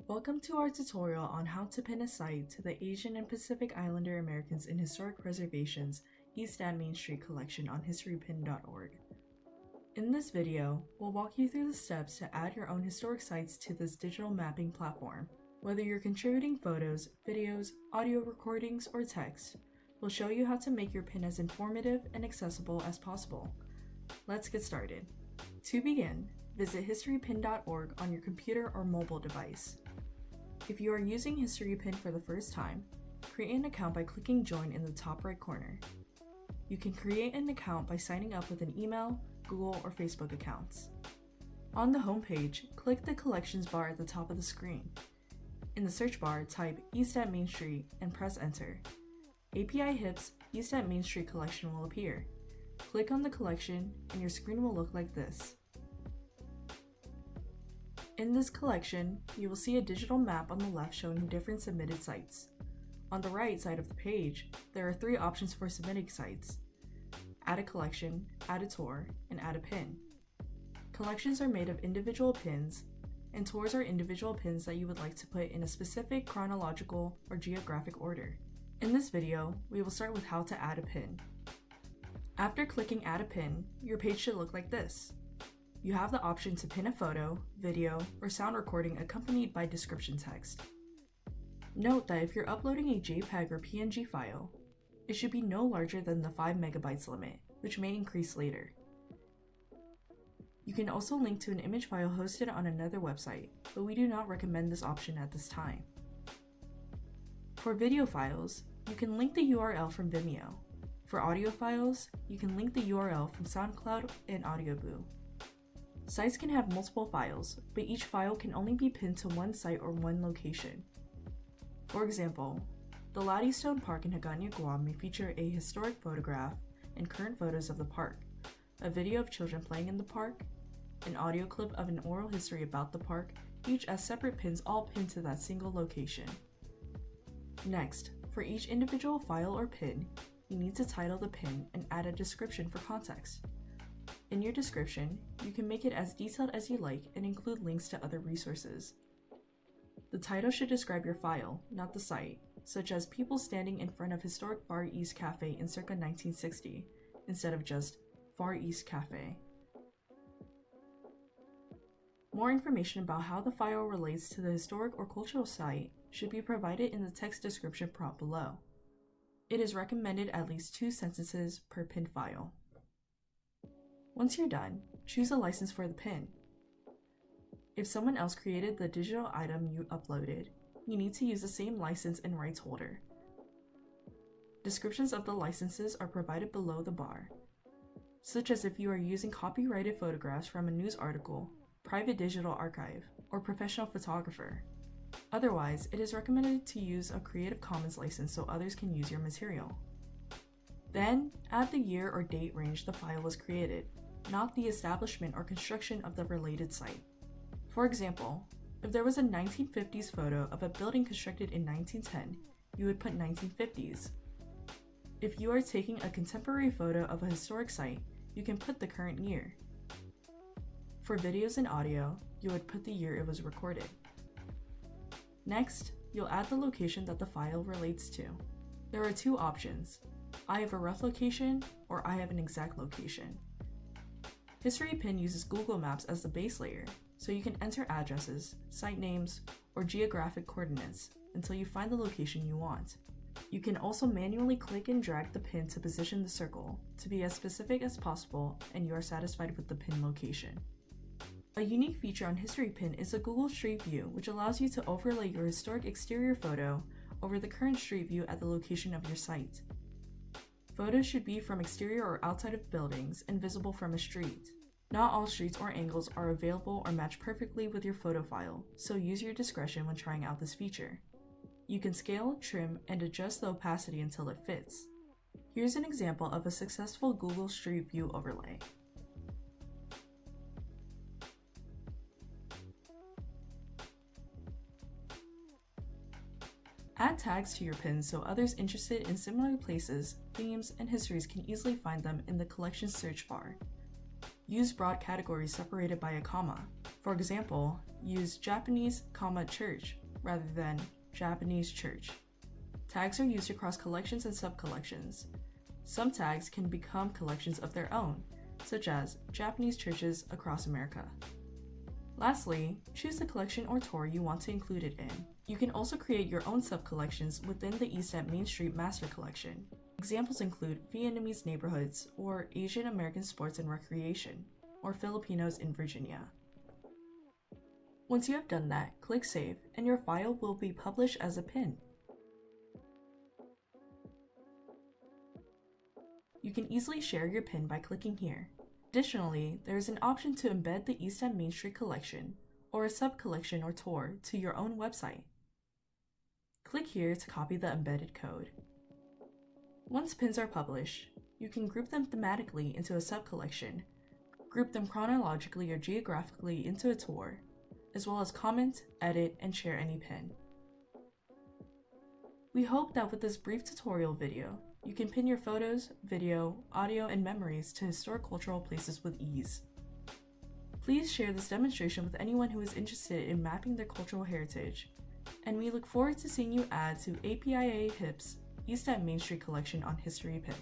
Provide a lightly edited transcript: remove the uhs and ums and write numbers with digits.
Welcome to our tutorial on how to pin a site to the Asian and Pacific Islander Americans in Historic Preservation's East at Main Street collection on HistoryPin.org. In this video, we'll walk you through the steps to add your own historic sites to this digital mapping platform. Whether you're contributing photos, videos, audio recordings, or text, we'll show you how to make your pin as informative and accessible as possible. Let's get started. To begin, visit HistoryPin.org on your computer or mobile device. If you are using HistoryPin for the first time, create an account by clicking Join in the top right corner. You can create an account by signing up with an email, Google, or Facebook accounts. On the home page, click the Collections bar at the top of the screen. In the search bar, type East at Main Street and press Enter. APIAHiP's East at Main Street collection will appear. Click on the collection and your screen will look like this. In this collection, you will see a digital map on the left showing different submitted sites. On the right side of the page, there are three options for submitting sites: Add a collection, Add a tour, and Add a pin. Collections are made of individual pins, and tours are individual pins that you would like to put in a specific chronological or geographic order. In this video, we will start with how to add a pin. After clicking Add a pin, your page should look like this. You have the option to pin a photo, video, or sound recording accompanied by description text. Note that if you're uploading a JPEG or PNG file, it should be no larger than the 5 MB limit, which may increase later. You can also link to an image file hosted on another website, but we do not recommend this option at this time. For video files, you can link the URL from Vimeo. For audio files, you can link the URL from SoundCloud and Audioboo. Sites can have multiple files, but each file can only be pinned to one site or one location. For example, the Laddystone Park in Hagåtña, Guam may feature a historic photograph and current photos of the park, a video of children playing in the park, an audio clip of an oral history about the park, each as separate pins all pinned to that single location. Next, for each individual file or pin, you need to title the pin and add a description for context. In your description, you can make it as detailed as you like and include links to other resources. The title should describe your file, not the site, such as people standing in front of historic Far East Cafe in circa 1960, instead of just Far East Cafe. More information about how the file relates to the historic or cultural site should be provided in the text description prompt below. It is recommended at least 2 sentences per pin file. Once you're done, choose a license for the pin. If someone else created the digital item you uploaded, you need to use the same license and rights holder. Descriptions of the licenses are provided below the bar, such as if you are using copyrighted photographs from a news article, private digital archive, or professional photographer. Otherwise, it is recommended to use a Creative Commons license so others can use your material. Then, add the year or date range the file was created, not the establishment or construction of the related site. For example, if there was a 1950s photo of a building constructed in 1910, you would put 1950s. If you are taking a contemporary photo of a historic site, you can put the current year. For videos and audio, you would put the year it was recorded. Next, you'll add the location that the file relates to. There are 2 options: I have a rough location, or I have an exact location. HistoryPin uses Google Maps as the base layer, so you can enter addresses, site names, or geographic coordinates until you find the location you want. You can also manually click and drag the pin to position the circle to be as specific as possible and you are satisfied with the pin location. A unique feature on HistoryPin is the Google Street View, which allows you to overlay your historic exterior photo over the current street view at the location of your site. Photos should be from exterior or outside of buildings and visible from a street. Not all streets or angles are available or match perfectly with your photo file, so use your discretion when trying out this feature. You can scale, trim, and adjust the opacity until it fits. Here's an example of a successful Google Street View overlay. Add tags to your pins so others interested in similar places, themes, and histories can easily find them in the collection search bar. Use broad categories separated by a comma. For example, use Japanese, church rather than Japanese church. Tags are used across collections and sub-collections. Some tags can become collections of their own, such as Japanese churches across America. Lastly, choose the collection or tour you want to include it in. You can also create your own sub-collections within the East at Main Street Master Collection. Examples include Vietnamese neighborhoods, or Asian American sports and recreation, or Filipinos in Virginia. Once you have done that, click Save, and your file will be published as a pin. You can easily share your pin by clicking here. Additionally, there is an option to embed the East at Main Street collection, or a sub-collection or tour, to your own website. Click here to copy the embedded code. Once pins are published, you can group them thematically into a sub-collection, group them chronologically or geographically into a tour, as well as comment, edit, and share any pin. We hope that with this brief tutorial video, you can pin your photos, video, audio, and memories to historic cultural places with ease. Please share this demonstration with anyone who is interested in mapping their cultural heritage, and we look forward to seeing you add to APIAHiP's East at Main Street collection on HistoryPin.